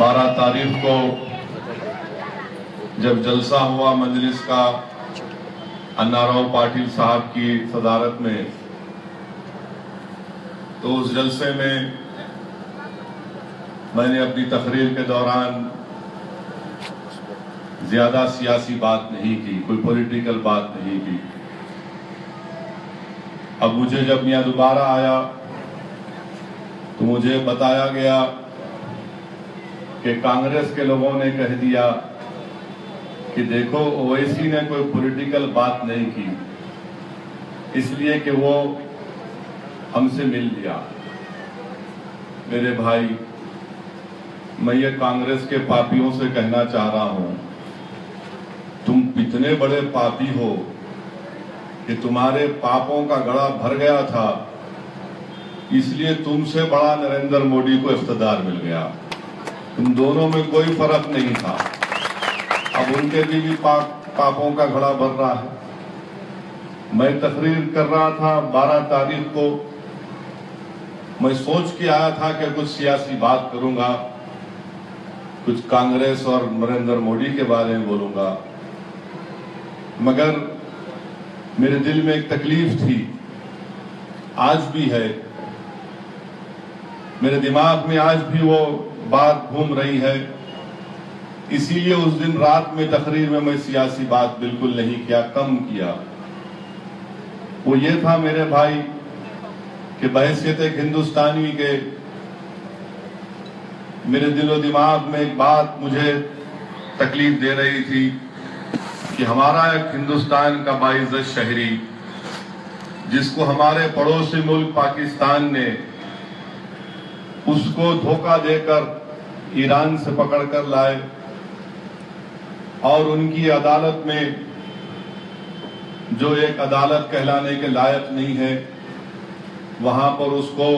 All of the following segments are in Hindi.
12 तारीख को जब जलसा हुआ मजलिस का अन्नाराव पाटिल साहब की सदारत में, तो उस जलसे में मैंने अपनी तकरीर के दौरान ज्यादा सियासी बात नहीं की, कोई पॉलिटिकल बात नहीं की। अब मुझे जब यहाँ दोबारा आया तो मुझे बताया गया कि कांग्रेस के लोगों ने कह दिया कि देखो ओवैसी ने कोई पॉलिटिकल बात नहीं की, इसलिए कि वो हमसे मिल लिया। मेरे भाई, मैं ये कांग्रेस के पापियों से कहना चाह रहा हूं, तुम इतने बड़े पापी हो कि तुम्हारे पापों का घड़ा भर गया था, इसलिए तुमसे बड़ा नरेंद्र मोदी को इख्तियार मिल गया। तुम दोनों में कोई फर्क नहीं था। अब उनके भी पापों का घड़ा भर रहा है। मैं तकरीर कर रहा था 12 तारीख को, मैं सोच के आया था कि कुछ सियासी बात करूंगा, कुछ कांग्रेस और नरेंद्र मोदी के बारे में बोलूंगा, मगर मेरे दिल में एक तकलीफ थी, आज भी है, मेरे दिमाग में आज भी वो बात घूम रही है। इसीलिए उस दिन रात में तकरीर में मैं सियासी बात बिल्कुल नहीं किया, कम किया। वो ये था मेरे भाई कि बहैसियत एक हिंदुस्तानी के मेरे दिलो दिमाग में एक बात मुझे तकलीफ दे रही थी कि हमारा एक हिंदुस्तान का बाइज्जत शहरी, जिसको हमारे पड़ोसी मुल्क पाकिस्तान ने उसको धोखा देकर ईरान से पकड़कर लाए और उनकी अदालत में, जो एक अदालत कहलाने के लायक नहीं है, वहां पर उसको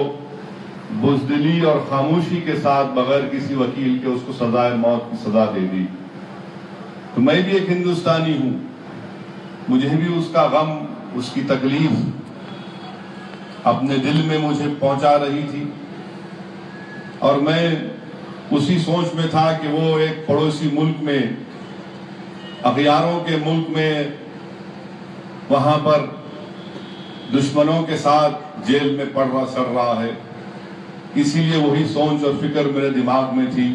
बुज़दिली और खामोशी के साथ बगैर किसी वकील के उसको सजाए मौत की सजा दे दी। तो मैं भी एक हिंदुस्तानी हूं, मुझे भी उसका गम, उसकी तकलीफ अपने दिल में मुझे पहुंचा रही थी और मैं उसी सोच में था कि वो एक पड़ोसी मुल्क में, अगियारों के मुल्क में, वहां पर दुश्मनों के साथ जेल में पड़ रहा है। इसीलिए वही सोच और फिक्र मेरे दिमाग में थी।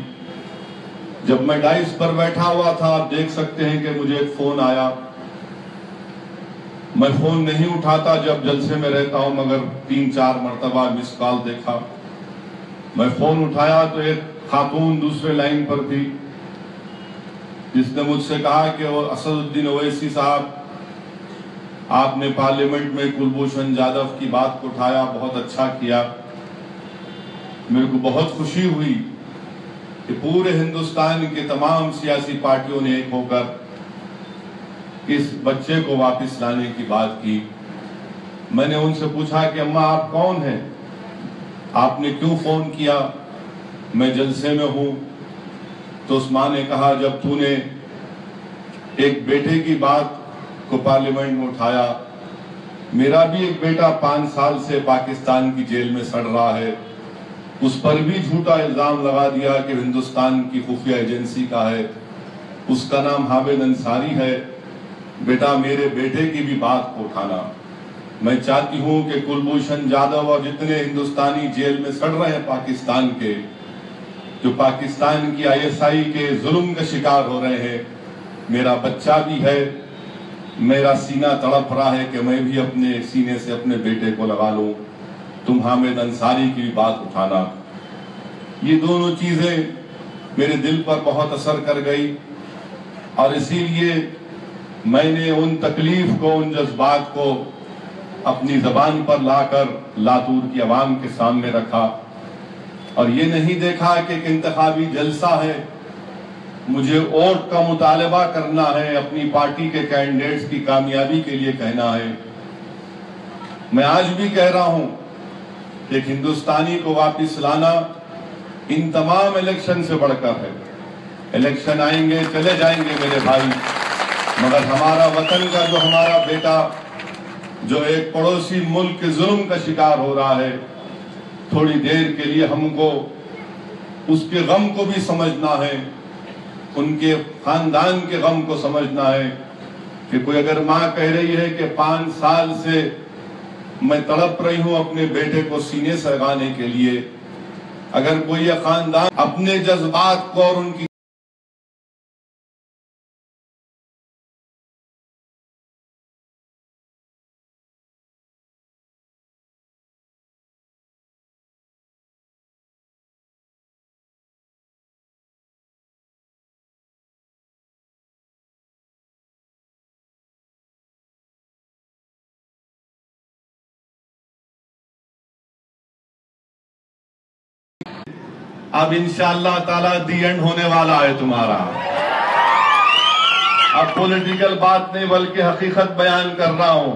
जब मैं डाइस पर बैठा हुआ था, आप देख सकते हैं कि मुझे एक फोन आया। मैं फोन नहीं उठाता जब जलसे में रहता हूं, मगर 3-4 मरतबा मिस कॉल देखा। मैं फोन उठाया तो एक खातून दूसरे लाइन पर थी, जिसने मुझसे कहा कि वो असदुद्दीन ओवैसी साहब, आपने पार्लियामेंट में कुलभूषण जाधव की बात को उठाया, बहुत अच्छा किया। मेरे को बहुत खुशी हुई कि पूरे हिंदुस्तान के तमाम सियासी पार्टियों ने एक होकर इस बच्चे को वापस लाने की बात की। मैंने उनसे पूछा कि अम्मा आप कौन हैं, आपने क्यों फोन किया, मैं जलसे में हूं। तो उस मां ने कहा, जब तूने एक बेटे की बात को पार्लियामेंट में उठाया, मेरा भी एक बेटा 5 साल से पाकिस्तान की जेल में सड़ रहा है, उस पर भी झूठा इल्जाम लगा दिया कि हिंदुस्तान की खुफिया एजेंसी का है, उसका नाम हामिद अंसारी है। बेटा, मेरे बेटे की भी बात को उठाना। मैं चाहती हूं कि कुलभूषण जाधव और जितने हिंदुस्तानी जेल में सड़ रहे हैं पाकिस्तान के, जो पाकिस्तान की ISI के जुल्म का शिकार हो रहे हैं, मेरा बच्चा भी है, मेरा सीना तड़प रहा है कि मैं भी अपने सीने से अपने बेटे को लगा लूं। तुम हामिद अंसारी की भी बात उठाना। ये दोनों चीजें मेरे दिल पर बहुत असर कर गई और इसीलिए मैंने उन तकलीफ को, उन जज्बात को अपनी जबान पर लाकर लातूर की आवाम के सामने रखा और ये नहीं देखा कि एक इंतखाबी जलसा है, मुझे वोट का मुतालबा करना है, अपनी पार्टी के कैंडिडेट्स की कामयाबी के लिए कहना है। मैं आज भी कह रहा हूं कि एक हिंदुस्तानी को वापस लाना इन तमाम इलेक्शन से बढ़कर है। इलेक्शन आएंगे, चले जाएंगे मेरे भाई, मगर हमारा वतन का जो हमारा बेटा जो एक पड़ोसी मुल्क के जुल्म का शिकार हो रहा है, थोड़ी देर के लिए हमको उसके गम को भी समझना है, उनके खानदान के गम को समझना है कि कोई अगर माँ कह रही है कि 5 साल से मैं तड़प रही हूं अपने बेटे को सीने से लगाने के लिए, अगर कोई ये खानदान अपने जज्बात को और उनकी अब इंशाअल्लाह ताला दी एंड होने वाला है तुम्हारा। अब पॉलिटिकल बात नहीं बल्कि हकीकत बयान कर रहा हूं।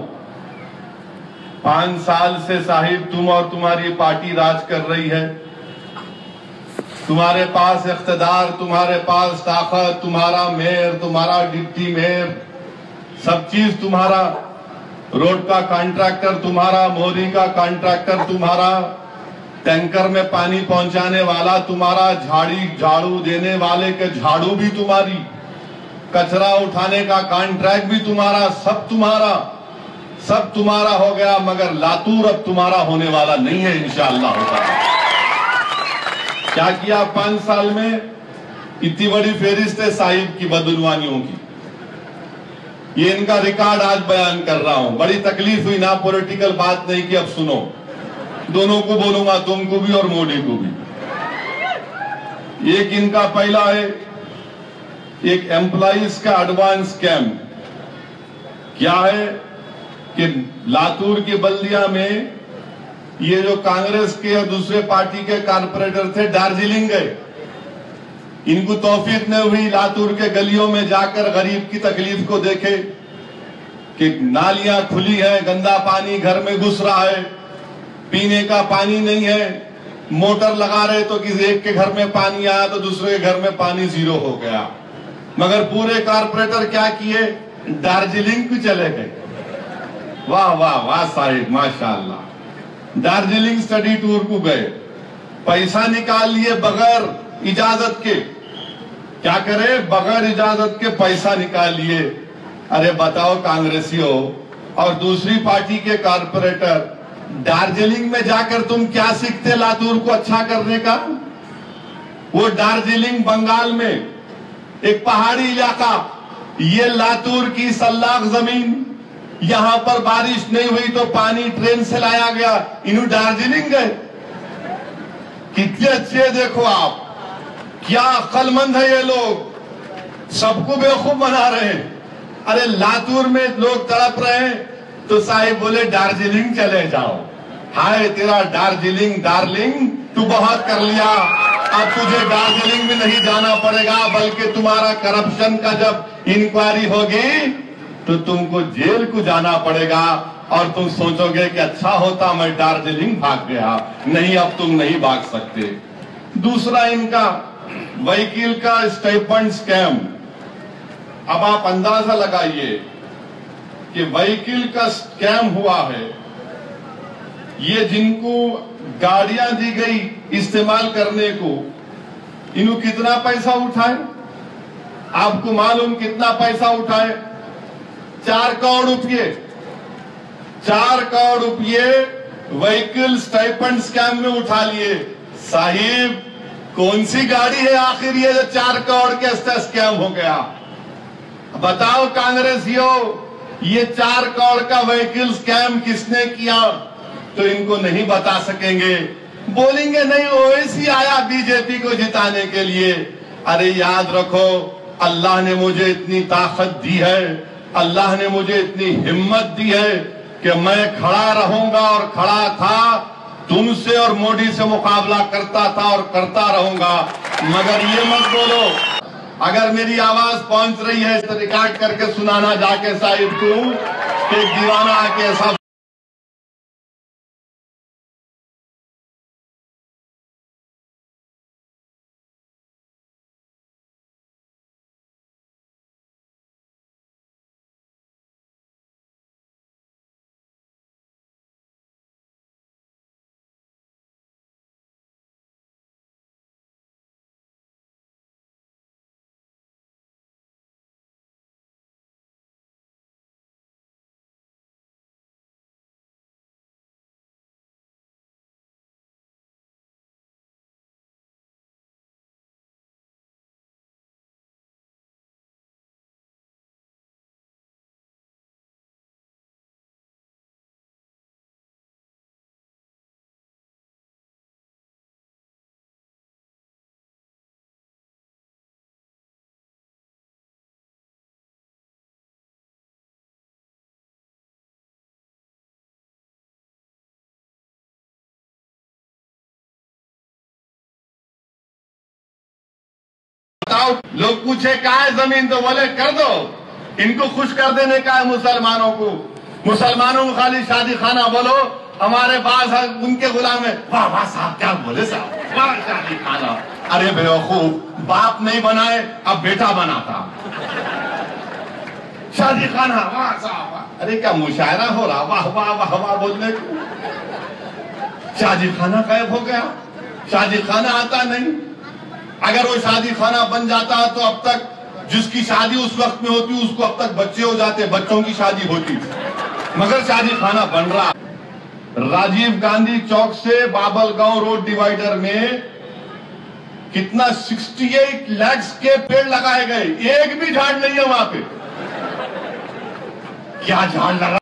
5 साल से साहिब तुम और तुम्हारी पार्टी राज कर रही है। तुम्हारे पास इख्तिदार, तुम्हारे पास ताकत, तुम्हारा मेयर, तुम्हारा डिप्टी मेयर, सब चीज तुम्हारा, रोड का कॉन्ट्रैक्टर तुम्हारा, मोरी का कॉन्ट्रैक्टर तुम्हारा, टैंकर में पानी पहुंचाने वाला तुम्हारा, झाड़ू देने वाले के झाड़ू भी तुम्हारी, कचरा उठाने का कॉन्ट्रैक्ट भी तुम्हारा, सब तुम्हारा हो गया। मगर लातूर अब तुम्हारा होने वाला नहीं है इंशाअल्लाह होगा। क्या किया 5 साल में? इतनी बड़ी फेरिस्त है साहिब की बदउनवानियों की। ये इनका रिकॉर्ड आज बयान कर रहा हूं। बड़ी तकलीफ हुई ना, पॉलिटिकल बात नहीं की। अब सुनो, दोनों को बोलूंगा, तुमको भी और मोदी को भी। एक इनका पहला है, एक एम्प्लॉइज का एडवांस स्कैम। क्या है कि लातूर की बल्दिया में ये जो कांग्रेस के और दूसरे पार्टी के कारपोरेटर थे, दार्जिलिंग गए। इनको तौफीक न हुई लातूर के गलियों में जाकर गरीब की तकलीफ को देखे कि नालियां खुली हैं, गंदा पानी घर में घुस रहा है, पीने का पानी नहीं है। मोटर लगा रहे तो किसी एक के घर में पानी आया तो दूसरे के घर में पानी जीरो हो गया। मगर पूरे कारपोरेटर क्या किए? दार्जिलिंग भी चले गए। वाह वाह वाह साहिब, माशाअल्लाह। दार्जिलिंग स्टडी टूर को गए, पैसा निकाल लिए बगैर इजाजत के। क्या करे? बगैर इजाजत के पैसा निकाल लिए। अरे बताओ कांग्रेसियों और दूसरी पार्टी के कारपोरेटर, दार्जिलिंग में जाकर तुम क्या सीखते लातूर को अच्छा करने का? वो दार्जिलिंग बंगाल में एक पहाड़ी इलाका, ये लातूर की सल्लाख जमीन, यहां पर बारिश नहीं हुई तो पानी ट्रेन से लाया गया। इन्हों दार्जिलिंग गए। कितने अच्छे, देखो आप, क्या अक्लमंद है ये लोग, सबको बेवकूफ बना रहे हैं। अरे लातूर में लोग तड़प रहे हैं तो साहिब बोले दार्जिलिंग चले जाओ। हाय तेरा दार्जिलिंग डार्लिंग, तू बहुत कर लिया। अब तुझे दार्जिलिंग में नहीं जाना पड़ेगा, बल्कि तुम्हारा करप्शन का जब इंक्वायरी होगी तो तुमको जेल को जाना पड़ेगा और तुम सोचोगे कि अच्छा होता मैं दार्जिलिंग भाग गया। नहीं, अब तुम नहीं भाग सकते। दूसरा इनका व्हीकल का स्टाइपेंड स्कैम। अब आप अंदाजा लगाइए कि व्हीकल का स्कैम हुआ है। ये जिनको गाड़ियां दी गई इस्तेमाल करने को, इन्हों कितना पैसा उठाए? आपको मालूम कितना पैसा उठाए? 4 करोड़ रुपये। 4 करोड़ रुपये व्हीकल स्टाइपेंड स्कैम में उठा लिए। साहिब कौन सी गाड़ी है आखिर ये जो 4 करोड़ के स्कैम हो गया? बताओ कांग्रेसियों, ये 4 करोड़ का व्हीकल स्कैम किसने किया? तो इनको नहीं बता सकेंगे। बोलेंगे नहीं, ओवैसी आया बीजेपी को जिताने के लिए। अरे याद रखो, अल्लाह ने मुझे इतनी ताकत दी है, अल्लाह ने मुझे इतनी हिम्मत दी है कि मैं खड़ा रहूंगा और खड़ा था, तुमसे और मोदी से मुकाबला करता था और करता रहूंगा। मगर ये मत बोलो, अगर मेरी आवाज पहुंच रही है तो रिकॉर्ड करके सुनाना जाके साहिब को कि एक दीवाना आके ऐसा बताओ, लोग पूछे कहाँ है जमीन, तो बोले कर दो, इनको खुश कर देने का है मुसलमानों को। मुसलमानों को खाली शादी खाना बोलो, हमारे पास उनके गुलाम है। वाह वाह साहब, क्या बोले साहब, वाह शादी खाना। अरे बेवकूफ, बाप नहीं बनाए अब बेटा बनाता। शादी खाना, वाह साहब वाह। अरे क्या मुशायरा हो रहा, वाह वाह वाह वाह बोलने को। शादी खाना गायब हो गया, शादी खाना आता नहीं। अगर वो शादी खाना बन जाता तो अब तक जिसकी शादी उस वक्त में होती उसको अब तक बच्चे हो जाते, बच्चों की शादी होती, मगर शादी खाना बन रहा। राजीव गांधी चौक से बाबलगांव रोड डिवाइडर में कितना 68 लाख के पेड़ लगाए गए, एक भी झाड़ नहीं है वहां पे। क्या झाड़ लगा?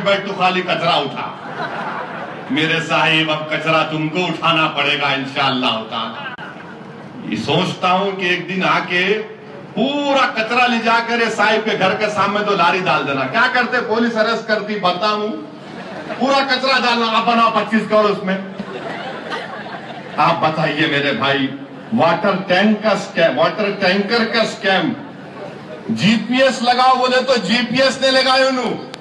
बैठ तो खाली कचरा उठा। मेरे साहिब अब कचरा तुमको उठाना पड़ेगा इंशाअल्लाह ताला। ये सोचता हूं कि एक दिन आके पूरा कचरा ले जाकर साहिब के घर के सामने तो लारी डाल देना। क्या करते, पुलिस अरेस्ट करती, बताऊं, पूरा कचरा डालना, आप बनाओ 25 करोड़ उसमें। आप बताइए मेरे भाई, वाटर टैंक का स्कैम, वाटर टैंकर का स्कैम। जीपीएस लगाओ बोले तो जीपीएस ने लगाए उन्होंने।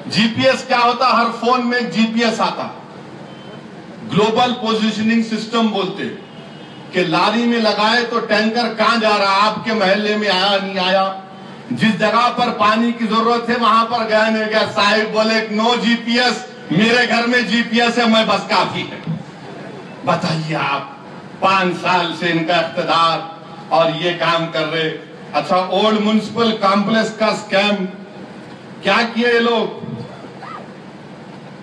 जीपीएस क्या होता, हर फोन में जीपीएस आता, ग्लोबल पोजीशनिंग सिस्टम बोलते, कि लारी में लगाए तो टैंकर कहां जा रहा, आपके मोहल्ले में आया नहीं आया, जिस जगह पर पानी की जरूरत है वहां पर गया नहीं गया। साहिब बोले नो जीपीएस, मेरे घर में जीपीएस है, मैं बस काफी है। बताइए आप, 5 साल से इनका इख्तिदार और ये काम कर रहे। अच्छा, ओल्ड म्युनिसिपल कॉम्प्लेक्स का स्कैम क्या किए ये लोग,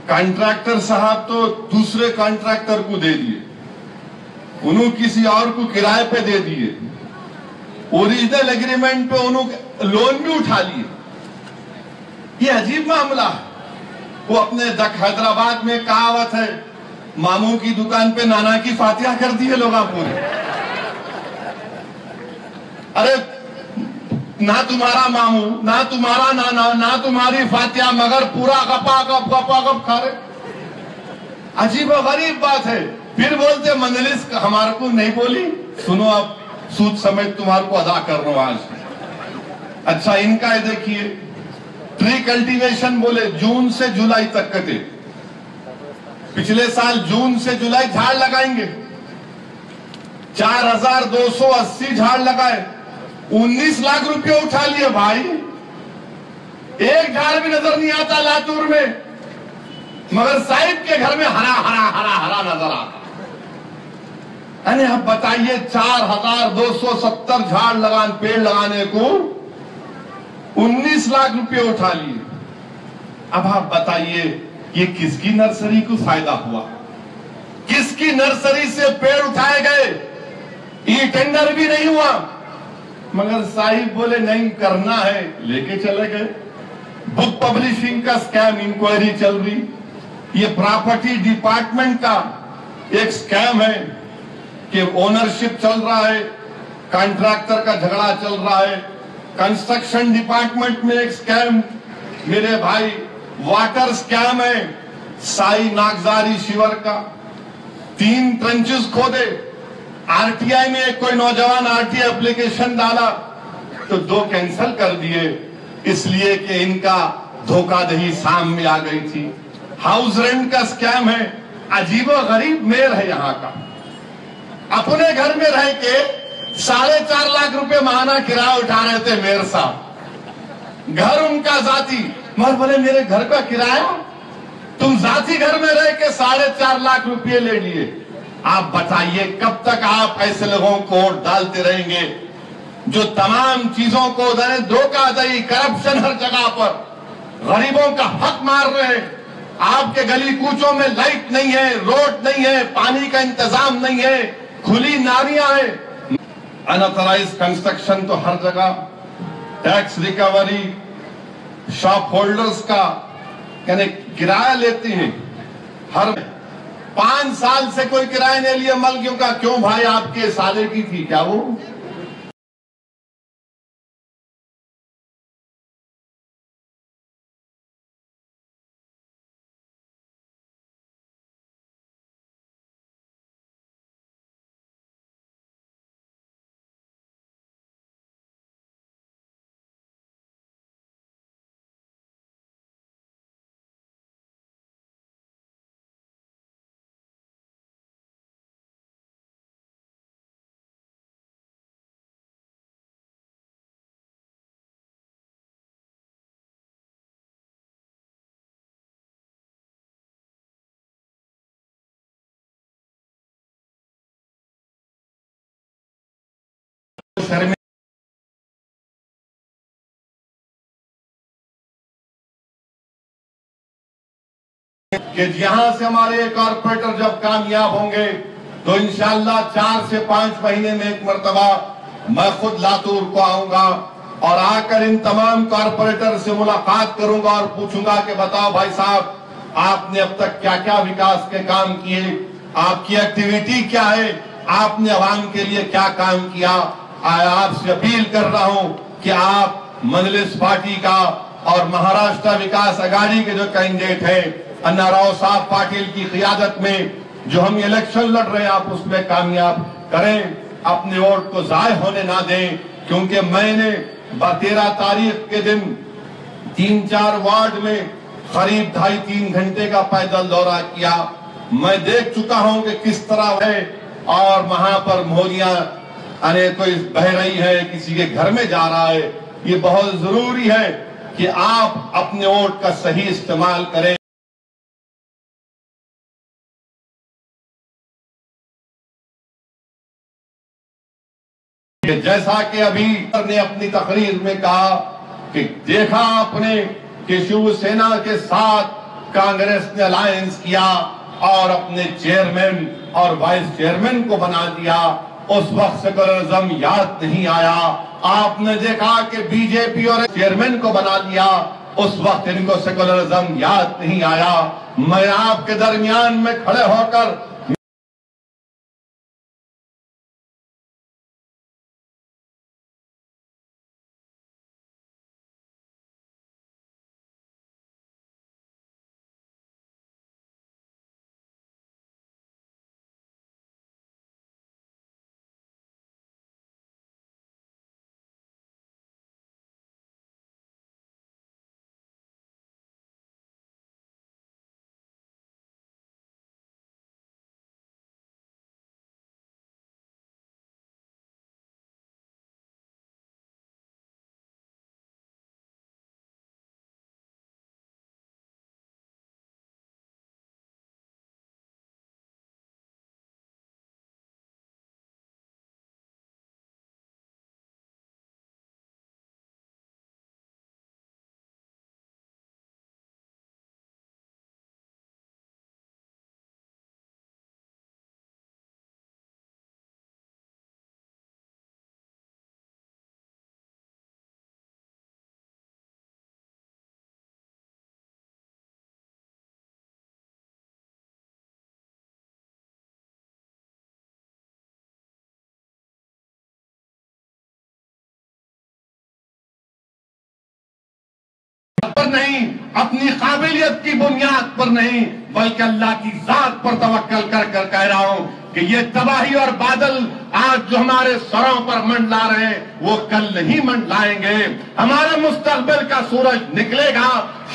कॉन्ट्रैक्टर साहब तो दूसरे कॉन्ट्रैक्टर को दे दिए, उन्होंने किसी और को किराए पे दे दिए, ओरिजिनल एग्रीमेंट पे उन्होंने लोन भी उठा लिए। ये अजीब मामला है। वो अपने हैदराबाद में कहावत है, मामू की दुकान पे नाना की फातिहा कर दी है लोग पूरे। अरे ना तुम्हारा मामू, ना तुम्हारा नाना, ना तुम्हारी फातिहा, मगर पूरा गपा गप खा रहे। अजीब और गरीब बात है। फिर बोलते मंजलिस हमारे को नहीं बोली, सुनो अब सूद समेत तुम्हारे को अदा कर रहा हूं आज। अच्छा, इनका ये देखिए, ट्री कल्टीवेशन बोले जून से जुलाई तक के थे। पिछले साल जून से जुलाई झाड़ लगाएंगे, 4280 झाड़ लगाए, 19 लाख रुपये उठा लिए भाई। एक झाड़ भी नजर नहीं आता लातूर में, मगर साहिब के घर में हरा हरा हरा हरा नजर आता। यानी अब बताइए, 4270 झाड़ पेड़ लगाने को 19 लाख रुपये उठा लिए। अब आप बताइए, ये किसकी नर्सरी को फायदा हुआ, किसकी नर्सरी से पेड़ उठाए गए? ये टेंडर भी नहीं हुआ, मगर साहिब बोले नहीं करना है, लेके चले गए। बुक पब्लिशिंग का स्कैम, इंक्वायरी चल रही। ये प्रॉपर्टी डिपार्टमेंट का एक स्कैम है कि ओनरशिप चल रहा है, कॉन्ट्रैक्टर का झगड़ा चल रहा है। कंस्ट्रक्शन डिपार्टमेंट में एक स्कैम मेरे भाई, वाटर स्कैम है। साई नागजारी शिवर का 3 ट्रेंचेस खोदे, आरटीआई में एक कोई नौजवान आरटीआई एप्लीकेशन डाला तो 2 कैंसिल कर दिए, इसलिए कि इनका धोखाधड़ी सामने आ गई थी। हाउस रेंट का स्कैम है, अजीबो गरीब मेयर है यहाँ का। अपने घर में रह के 4.5 लाख रुपए माहाना किराया उठा रहे थे मेयर साहब, घर उनका जाती। मगर बोले मेरे घर का किराया, तुम जाती घर में रह के 4.5 लाख रुपए ले लिए। आप बताइए कब तक आप ऐसे लोगों को वोट डालते रहेंगे जो तमाम चीजों को धोखाधड़ी, करप्शन हर जगह पर, गरीबों का हक मार रहे हैं। आपके गली कूचों में लाइट नहीं है, रोड नहीं है, पानी का इंतजाम नहीं है, खुली नालियां हैं, अनऑथराइज कंस्ट्रक्शन तो हर जगह, टैक्स रिकवरी, शॉप होल्डर्स का यानी किराया लेती हैं। हर 5 साल से कोई किराया नहीं लिया मलकियों का। क्यों भाई, आपके साले की थी क्या वो? शर्म कि यहां से हमारे कॉर्पोरेटर जब कामयाब होंगे तो इंशाअल्लाह 4 से 5 महीने में एक मर्तबा मैं खुद लातूर को आऊंगा और आकर इन तमाम कॉर्पोरेटर से मुलाकात करूंगा और पूछूंगा कि बताओ भाई साहब, आपने अब तक क्या क्या विकास के काम किए, आपकी एक्टिविटी क्या है, आपने अवाम के लिए क्या काम किया। आपसे अपील कर रहा हूं कि आप मजलिस पार्टी का और महाराष्ट्र विकास आघाड़ी के जो कैंडिडेट हैं अन्ना राव साहब पाटिल की क़ियादत में जो हम इलेक्शन लड़ रहे हैं, आप उसमें कामयाब करें, अपने वोट को जाय होने ना दें। क्योंकि मैंने 13 तारीख के दिन 3-4 वार्ड में करीब 2.5-3 घंटे का पैदल दौरा किया। मैं देख चुका हूं कि किस तरह है और वहां पर मोहरियां अरे कोई बह रही है, किसी के घर में जा रहा है। ये बहुत जरूरी है कि आप अपने वोट का सही इस्तेमाल करें। जैसा कि अभी ने अपनी तकरीर में कहा कि देखा आपने कि शिवसेना के साथ कांग्रेस ने अलायंस किया और अपने चेयरमैन और वाइस चेयरमैन को बना दिया। उस वक्त सेकुलरिज्म याद नहीं आया। आपने देखा कि बीजेपी और चेयरमैन को बना दिया, उस वक्त इनको सेकुलरिज्म याद नहीं आया। मैं आपके दरमियान में खड़े होकर पर नहीं, अपनी काबिलियत की बुनियाद पर नहीं, बल्कि अल्लाह की जात पर तवक्कल कर कर कह रहा हूं कि ये तबाही और बादल आज जो हमारे सरों पर मंडला रहे हैं वो कल नहीं मंडलाएंगे। हमारे मुस्तकबिल का सूरज निकलेगा।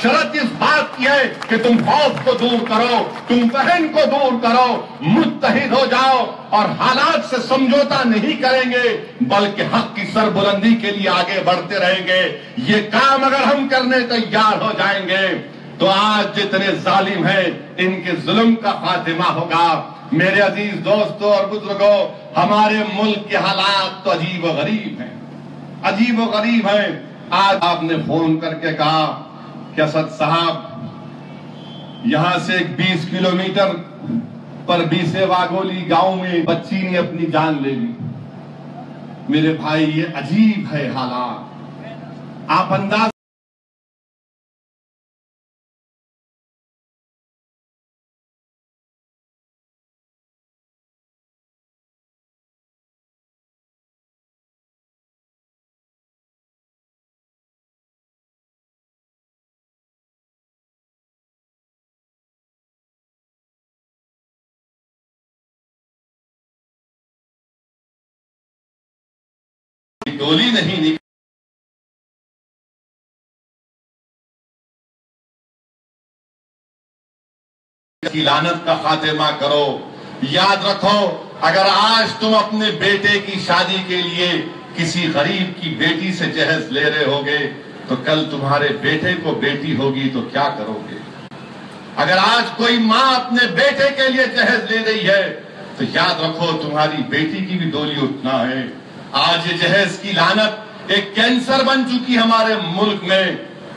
शर्त इस बात की है कि तुम खौफ को दूर करो, तुम वहन को दूर करो, मुत्तहिद हो जाओ और हालात से समझौता नहीं करेंगे बल्कि हक की सरबुलंदी के लिए आगे बढ़ते रहेंगे। ये काम अगर हम करने तैयार हो जाएंगे तो आज जितने जालिम हैं इनके जुल्म का खात्मा होगा। मेरे अजीज दोस्तों और बुजुर्गों, हमारे मुल्क के हालात तो अजीब व गरीब हैं, अजीब व गरीब हैं। आज आपने फोन करके कहा कि असद साहब यहां से 20 किलोमीटर पर बीसे वागोली गांव में बच्ची ने अपनी जान ले ली। मेरे भाई ये अजीब है हालात। आप अंदाज डोली नहीं निकली की लानत का खात्मा करो। याद रखो, अगर आज तुम अपने बेटे की शादी के लिए किसी गरीब की बेटी से जहेज ले रहे होगे तो कल तुम्हारे बेटे को बेटी होगी तो क्या करोगे? अगर आज कोई माँ अपने बेटे के लिए जहेज ले रही है तो याद रखो तुम्हारी बेटी की भी डोली उठना है। आज ये जहेज की लानत एक कैंसर बन चुकी हमारे मुल्क में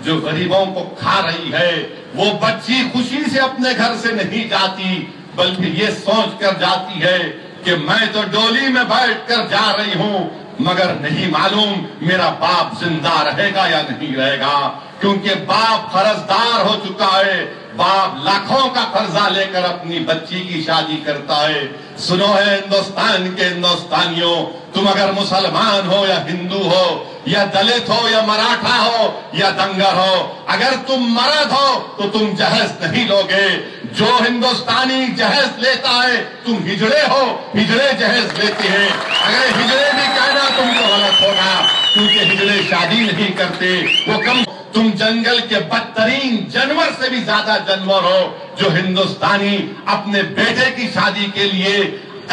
जो गरीबों को खा रही है। वो बच्ची खुशी से अपने घर से नहीं जाती बल्कि ये सोच कर जाती है कि मैं तो डोली में बैठ कर जा रही हूं मगर नहीं मालूम मेरा बाप जिंदा रहेगा या नहीं रहेगा, क्योंकि बाप कर्जदार हो चुका है। बाप लाखों का कर्जा लेकर अपनी बच्ची की शादी करता है। सुनो है हिंदुस्तान के हिंदुस्तानियों, तुम अगर मुसलमान हो या हिंदू हो या दलित हो या मराठा हो या दंगर हो, अगर तुम मर्द हो तो तुम जहेज नहीं लोगे। जो हिंदुस्तानी जहेज लेता है, तुम हिजड़े हो, हिजड़े जहेज लेते हैं। अगर हिजड़े भी कहना तुमको गलत होगा क्योंकि हिजड़े शादी नहीं करते, वो कम। तुम जंगल के बदतरीन जानवर से भी ज्यादा जानवर हो जो हिंदुस्तानी अपने बेटे की शादी के लिए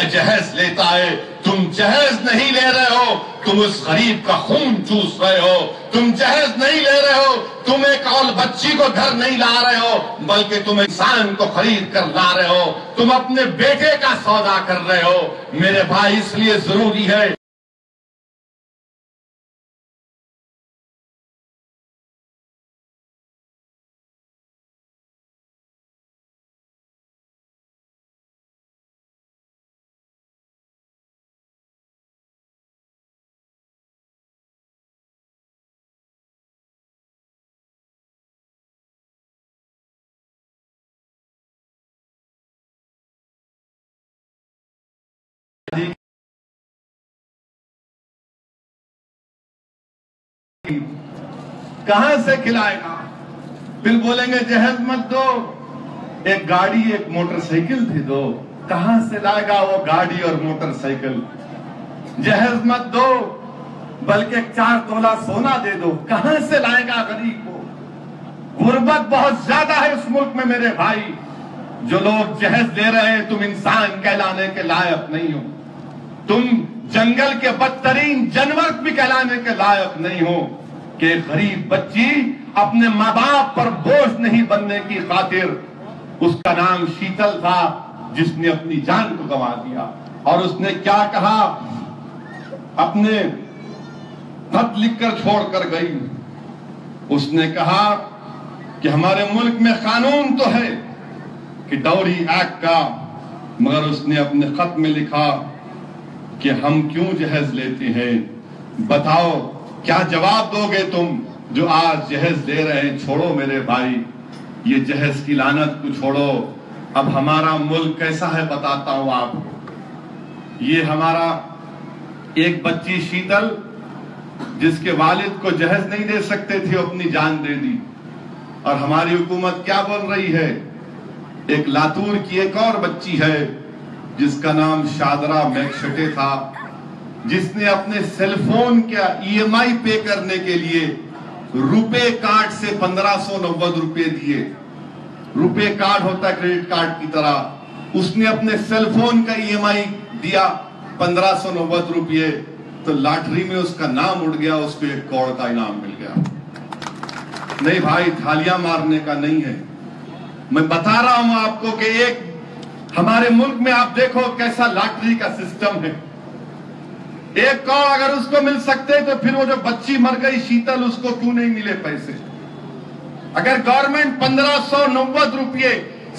जहेज लेता है। तुम जहेज नहीं ले रहे हो, तुम उस गरीब का खून चूस रहे हो। तुम जहेज नहीं ले रहे हो, तुम एक और बच्ची को घर नहीं ला रहे हो बल्कि तुम इंसान को खरीद कर ला रहे हो। तुम अपने बेटे का सौदा कर रहे हो। मेरे भाई, इसलिए जरूरी है कहां से खिलाएगा? फिर बोलेंगे जहेज मत दो, एक गाड़ी एक मोटरसाइकिल भी दो। कहां से लाएगा वो गाड़ी और मोटरसाइकिल? जहेज मत दो बल्कि 4 तोला सोना दे दो। कहां से लाएगा गरीब को? गुर्बत बहुत ज्यादा है इस मुल्क में मेरे भाई। जो लोग जहेज ले रहे हैं, तुम इंसान कहलाने के लायक नहीं हो। तुम जंगल के बदतरीन जानवर भी कहलाने के लायक नहीं हो कि गरीब बच्ची अपने माँ बाप पर बोझ नहीं बनने की खातिर, उसका नाम शीतल था जिसने अपनी जान को गंवा दिया। और उसने क्या कहा? अपने खत लिखकर छोड़कर गई। उसने कहा कि हमारे मुल्क में कानून तो है कि डाउरी एक्ट का, मगर उसने अपने खत में लिखा कि हम क्यों जहेज लेते हैं? बताओ क्या जवाब दोगे तुम जो आज जहेज ले रहे हैं? छोड़ो मेरे भाई, ये जहेज की लानत को छोड़ो। अब हमारा मुल्क कैसा है बताता हूं आपको। ये हमारा एक बच्ची शीतल, जिसके वालिद को जहेज नहीं दे सकते थे, अपनी जान दे दी। और हमारी हुकूमत क्या बोल रही है? एक लातूर की एक और बच्ची है जिसका नाम शादरा मैकशटे था, जिसने अपने सेलफोन का ईएमआई पे करने के लिए रुपे कार्ड से 1590 रुपए दिए। रुपे कार्ड होता है क्रेडिट कार्ड की तरह, उसने अपने सेलफोन का ईएमआई दिया 1590 रुपये, तो लॉटरी में उसका नाम उड़ गया, उसको 1 करोड़ का इनाम मिल गया। नहीं भाई, थालियां मारने का नहीं है, मैं बता रहा हूं आपको कि एक हमारे मुल्क में आप देखो कैसा लॉटरी का सिस्टम है। 1 करोड़ अगर उसको मिल सकते तो फिर वो जो बच्ची मर गई शीतल, उसको क्यों नहीं मिले पैसे? अगर गवर्नमेंट 1590 रुपये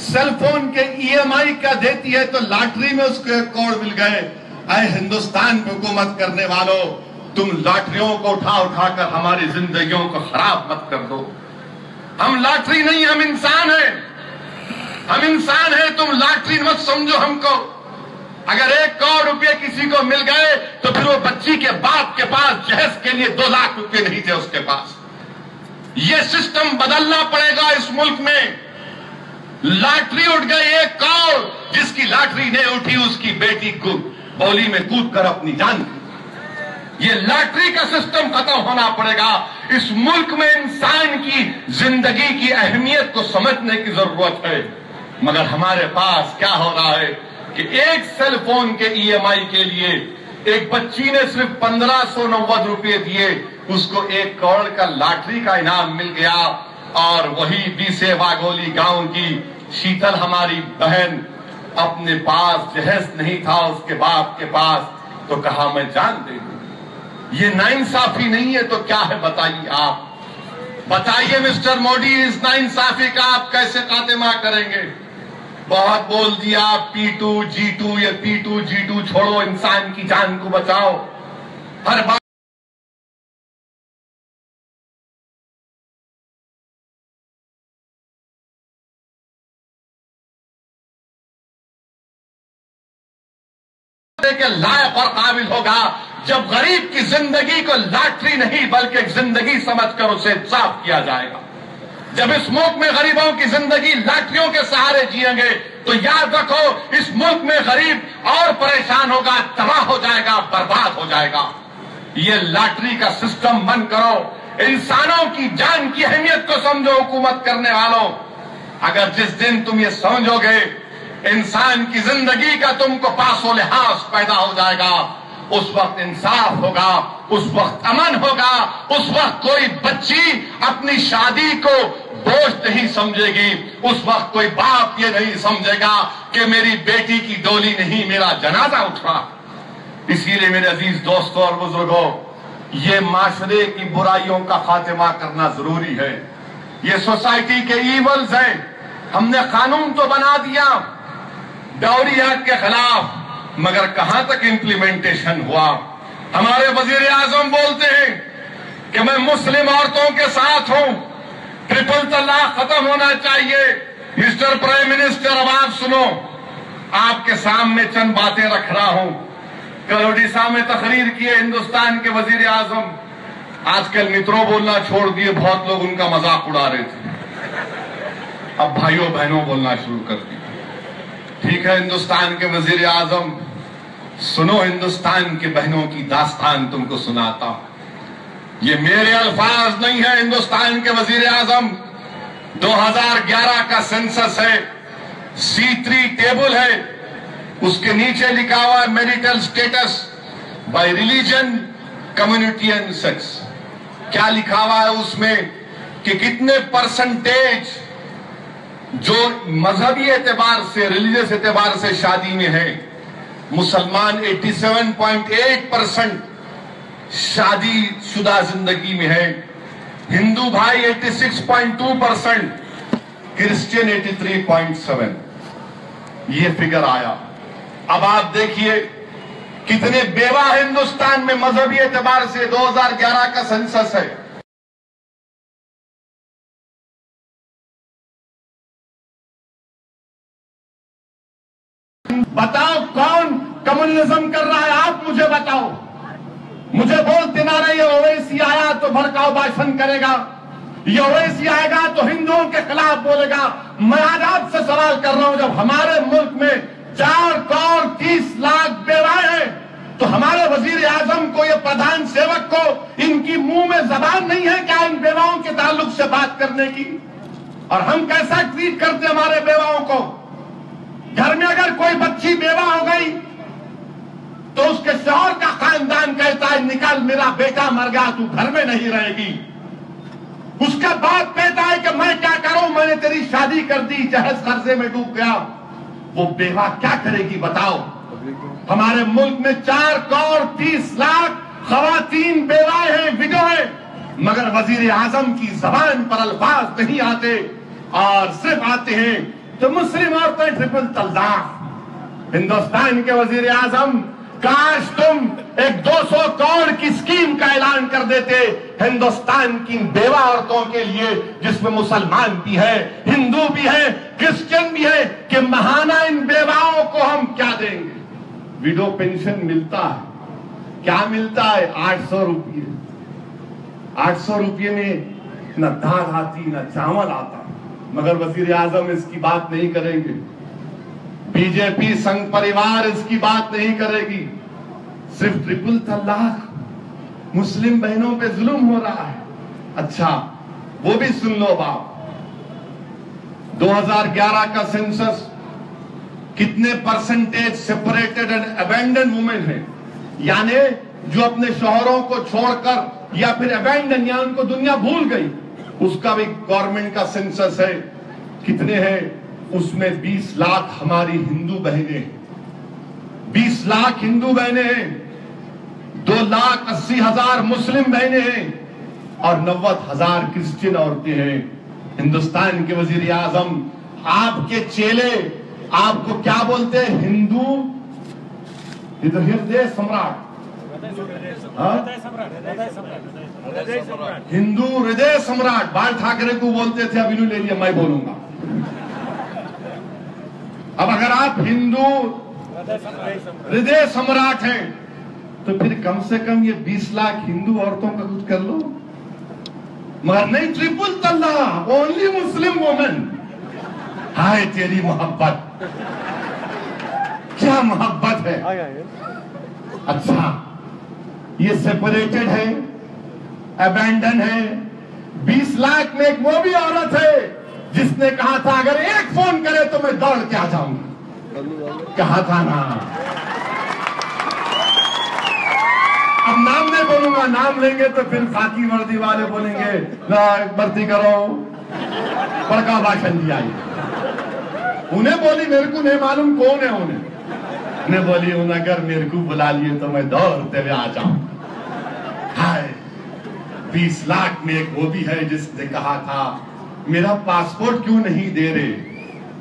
सेलफोन के ईएमआई का देती है तो लॉटरी में उसको 1 करोड़ मिल गए। अरे हिंदुस्तान पे हुकूमत करने वालों, तुम लॉटरियों को उठा उठाकर हमारी जिंदगियों को खराब मत कर दो। हम लॉटरी नहीं, हम इंसान हैं, हम इंसान हैं, तुम लॉटरी मत समझो हमको। अगर 1 करोड़ रुपए किसी को मिल गए तो फिर वो बच्ची के बाप के पास जहेज के लिए 2 लाख रुपए नहीं थे उसके पास। ये सिस्टम बदलना पड़ेगा इस मुल्क में। लॉटरी उठ गई 1 करोड़, जिसकी लॉटरी नहीं उठी उसकी बेटी को बोली में कूद कर अपनी जान। ये लॉटरी का सिस्टम खत्म होना पड़ेगा। इस मुल्क में इंसान की जिंदगी की अहमियत को समझने की जरूरत है। मगर हमारे पास क्या हो रहा है कि एक सेल फोन के ईएमआई के लिए एक बच्ची ने सिर्फ 1590 रुपये दिए, उसको 1 करोड़ का लॉटरी का इनाम मिल गया। और वही बीसे वागोली गांव की शीतल हमारी बहन, अपने पास जहेज नहीं था उसके बाप के पास, तो कहा मैं जान दे दूं। ये नाइंसाफी नहीं है तो क्या है बताइए आप? बताइए मिस्टर मोदी, इस नाइंसाफी का आप कैसे खात्मा करेंगे? बहुत बोल दिया P2 G2, ये P2 G2 छोड़ो, इंसान की जान को बचाओ। हर बात के लायक और काबिल होगा जब गरीब की जिंदगी को लॉटरी नहीं बल्कि एक जिंदगी समझकर उसे साफ किया जाएगा। जब इस मुल्क में गरीबों की जिंदगी लॉटरियों के सहारे जिएंगे तो याद रखो इस मुल्क में गरीब और परेशान होगा, तबाह हो जाएगा, बर्बाद हो जाएगा। ये लॉटरी का सिस्टम बंद करो। इंसानों की जान की अहमियत को समझो हुकूमत करने वालों। अगर जिस दिन तुम ये समझोगे इंसान की जिंदगी का तुमको पासो लिहाज पैदा हो जाएगा, उस वक्त इंसाफ होगा, उस वक्त अमन होगा, उस वक्त कोई बच्ची अपनी शादी को बोझ नहीं समझेगी, उस वक्त कोई बाप ये नहीं समझेगा कि मेरी बेटी की डोली नहीं मेरा जनाजा उठा। इसीलिए मेरे अजीज दोस्तों और बुजुर्गों, ये माशरे की बुराइयों का खात्मा करना जरूरी है। ये सोसाइटी के ईवल्स हैं। हमने कानून तो बना दिया डाउरी एक्ट के खिलाफ, मगर कहां तक इंप्लीमेंटेशन हुआ? हमारे वजीर आजम बोलते हैं कि मैं मुस्लिम औरतों के साथ हूं, ट्रिपल तलाक खत्म होना चाहिए। मिस्टर प्राइम मिनिस्टर, अब आप सुनो, आपके सामने चंद बातें रख रहा हूं। कल ओडिशा में तकरीर किए हिंदुस्तान के वजीर आजम, आजकल मित्रों बोलना छोड़ दिए, बहुत लोग उनका मजाक उड़ा रहे थे, अब भाइयों बहनों बोलना शुरू कर दिया। ठीक है हिंदुस्तान के वजीर आजम, सुनो हिंदुस्तान की बहनों की दास्तान तुमको सुनाता हूं। ये मेरे अल्फाज नहीं है, हिंदुस्तान के वजीर आजम 2011 का सेंसस है, C3 टेबल है, उसके नीचे लिखा हुआ है marital status bye religion, community and sex. क्या लिखा हुआ है उसमें कि कितने परसेंटेज जो मजहबी एतबार से, रिलीजियस एतबार से शादी में है। मुसलमान 87.8% शादीशुदा जिंदगी में है, हिंदू भाई 86.2%, क्रिश्चियन 83.7। ये फिगर आया। अब आप देखिए कितने बेवा हिंदुस्तान में मजहबी एतबार से 2011 का सेंसस है। बताओ कौन कम्युनिज्म कर रहा है? आप मुझे बताओ। मुझे बोलते ना रहे, ओवैसी आया तो भड़काऊ भाषण करेगा, ये ओवैसी आएगा तो हिंदुओं के खिलाफ बोलेगा। मैं आज आपसे सवाल कर रहा हूं, जब हमारे मुल्क में 4 करोड़ 30 लाख बेवाएं हैं, तो हमारे वजीर आजम को, ये प्रधान सेवक को, इनकी मुंह में जबान नहीं है क्या इन बेवाओं के ताल्लुक से बात करने की? और हम कैसा ट्रीट करते हमारे बेवाओं को? घर में अगर कोई बच्ची बेवा हो गई तो उसके शौहर का खानदान कहता है निकल, मेरा बेटा मर गया, तू घर में नहीं रहेगी। उसका बाप कहता है कि मैं क्या करूं, मैंने तेरी शादी कर दी, जहेज कर्जे में डूब गया। वो बेवा क्या करेगी बताओ? हमारे मुल्क में 4 करोड़ 30 लाख खवातीन बेवाएं हैं, विडो हैं, मगर वजीर आजम की जबान पर अल्फाज नहीं आते और सिर्फ आते हैं तो मुस्लिम औरतें ट्रिपल तलाक। हिंदुस्तान के वजीर आजम, काश तुम एक 200 करोड़ की स्कीम का ऐलान कर देते हिंदुस्तान की बेवा औरतों के लिए, जिसमें मुसलमान भी है, हिंदू भी है, क्रिश्चियन भी है, कि महाना इन बेवाओं को हम क्या देंगे। विडो पेंशन मिलता है, क्या मिलता है? 800 रुपये। 800 रुपये में न दाल आती न चावल आता, मगर वजीर आजम इसकी बात नहीं करेंगे। बीजेपी संघ परिवार इसकी बात नहीं करेगी। सिर्फ ट्रिपल तलाक, मुस्लिम बहनों पे जुल्म हो रहा है। अच्छा, वो भी सुन लो बाप। 2011 का सेंसस कितने percentage separated and abandon women है, यानी जो अपने शौहरों को छोड़कर या फिर अबैंडन या उनको दुनिया भूल गई, उसका भी गवर्नमेंट का सेंसस है। कितने हैं? उसमें 20 लाख हमारी हिंदू बहनें हैं, 20 लाख हिंदू बहनें हैं, 2,80,000 मुस्लिम बहनें हैं और 90,000 क्रिश्चियन औरतें हैं। हिंदुस्तान के वजीर आजम, आपके चेले आपको क्या बोलते हैं? हिंदू हृदय सम्राट, हिंदू हृदय सम्राट बाल ठाकरे को बोलते थे, अब इन्हों ले लिया, मैं बोलूंगा। अब अगर आप हिंदू हृदय सम्राट हैं तो फिर कम से कम ये 20 लाख हिंदू औरतों का कुछ कर लो। मगर नहीं, ट्रिपल तलाक, ओनली मुस्लिम वुमेन। हाय तेरी मोहब्बत, क्या मोहब्बत है। अच्छा, ये सेपरेटेड है, अबैंडन है। 20 लाख में एक वो भी औरत है जिसने कहा था अगर एक फोन करे तो मैं दौड़ के आ जाऊंगा, कहा था ना। अब नाम नहीं बोलूंगा, नाम लेंगे तो फिर खाकी वर्दी वाले बोलेंगे ना भर्ती करो, बड़का भाषण दिया। उन्हें बोली, मेरे को नहीं मालूम कौन है उन्हें बोली, उन्हें अगर मेरे को बुला लिए तो मैं दौड़ते हुए आ जाऊं। हाय, 20 लाख में एक वो भी है जिसने कहा था मेरा पासपोर्ट क्यों नहीं दे रहे,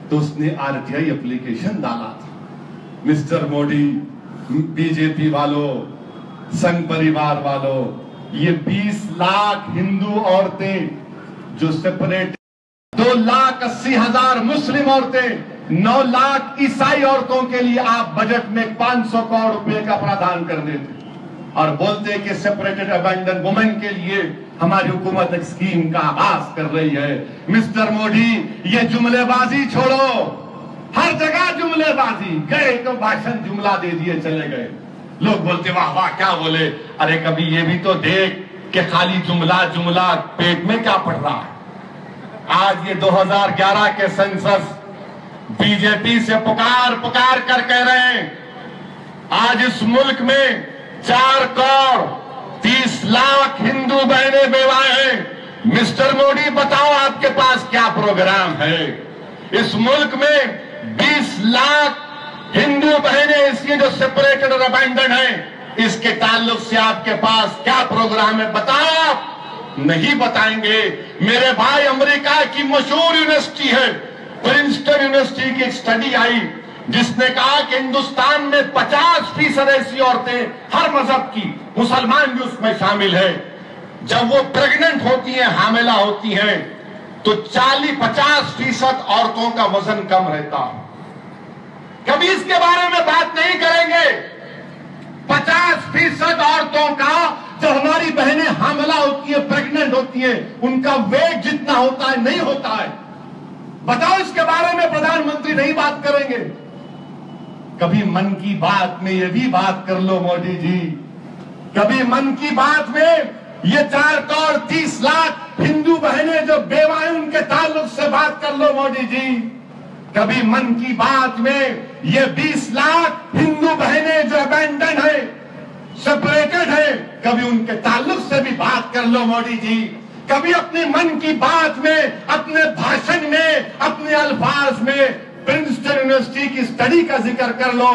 तो उसने आरटीआई एप्लीकेशन डाला था। मिस्टर मोदी, बीजेपी वालों, संघ परिवार वालों, ये 20 लाख हिंदू औरतें जो सेपरेट, 2,80,000 मुस्लिम औरतें, 9 लाख ईसाई औरतों के लिए आप बजट में 500 करोड़ रुपए का प्रावधान कर देते और बोलते कि सेपरेटेड अबैंडन वुमेन के लिए हमारी हुकूमत एक स्कीम का आगाज कर रही है। मिस्टर मोदी, ये जुमलेबाजी छोड़ो, हर जगह जुमलेबाजी। गए तो भाषण जुमला दे दिए, चले गए। लोग बोलते वाह वाह क्या बोले। अरे कभी ये भी तो देख कि खाली जुमला जुमला, पेट में क्या पड़ रहा है। आज ये 2011 के सेंसस बीजेपी से पुकार पुकार कर कह रहे हैं आज इस मुल्क में 4 करोड़ 30 लाख हिंदू बहनें बेवाएं हैं। मिस्टर मोदी, बताओ आपके पास क्या प्रोग्राम है। इस मुल्क में 20 लाख हिंदू बहनें, इसकी जो सेपरेटेड और अबैंडन है, इसके ताल्लुक से आपके पास क्या प्रोग्राम है, बताओ। आप नहीं बताएंगे। मेरे भाई, अमेरिका की मशहूर यूनिवर्सिटी है, प्रिंसटन यूनिवर्सिटी की एक स्टडी आई जिसने कहा कि हिंदुस्तान में 50% ऐसी औरतें, हर मजहब की, मुसलमान भी उसमें शामिल है, जब वो प्रेग्नेंट होती हैं, हामिला होती हैं, तो 40-50% औरतों का वजन कम रहता है। कभी इसके बारे में बात नहीं करेंगे। 50% औरतों का, जब हमारी बहनें हामिला होती है, प्रेग्नेंट होती है, उनका वेट जितना होता है नहीं होता है। बताओ, इसके बारे में प्रधानमंत्री नहीं बात करेंगे। कभी मन की बात में ये भी बात कर लो मोदी जी, कभी मन की बात में ये 4 करोड़ 30 लाख हिंदू बहनें जो बेवा हैं उनके ताल्लुक से बात कर लो मोदी जी, कभी मन की बात में ये 20 लाख हिंदू बहनें जो अबैंडन है, सेपरेटेड है, कभी उनके ताल्लुक से भी बात कर लो मोदी जी। कभी अपने मन की बात में, अपने भाषण में, अपने अल्फाज में प्रिंसटन यूनिवर्सिटी की स्टडी का जिक्र कर लो,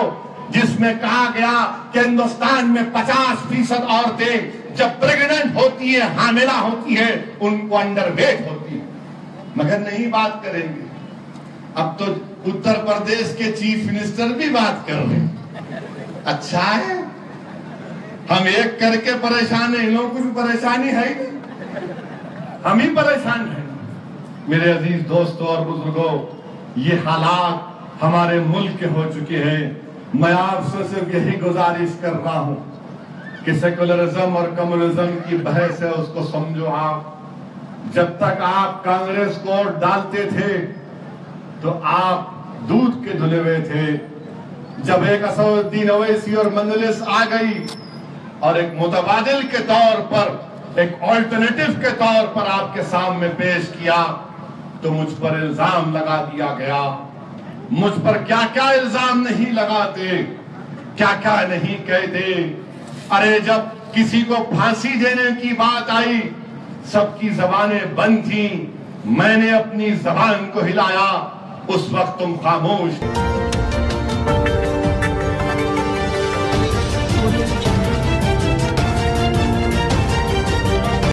जिसमें कहा गया कि हिंदुस्तान में 50% औरतें जब प्रेग्नेंट होती है, हामिला होती है, उनको अंडरवेट होती है। मगर नहीं बात करेंगे। अब तो उत्तर प्रदेश के चीफ मिनिस्टर भी बात कर रहे हैं। अच्छा है, हम एक करके परेशान है, इन लोगों को भी परेशानी है ही, हम ही परेशान हैं। मेरे अजीज दोस्तों और बुजुर्गों, ये हालात हमारे मुल्क के हो चुके हैं। मैं आपसे सिर्फ यही गुजारिश कर रहा हूं कि सेकुलरिज्म और कम्युनिज्म की बहस है, उसको समझो आप। जब तक आप कांग्रेस को वोट डालते थे तो आप दूध के धुले हुए थे। जब एक असदुद्दीन ओवैसी और मंजलिस आ गई और एक मुतबादिल के तौर पर, एक ऑल्टरनेटिव के तौर पर आपके सामने पेश किया, तो मुझ पर इल्जाम लगा दिया गया। मुझ पर क्या क्या इल्जाम नहीं लगाते, क्या क्या नहीं कहते। अरे जब किसी को फांसी देने की बात आई, सबकी जबानें बंद थी, मैंने अपनी जबान को हिलाया, उस वक्त तुम खामोश।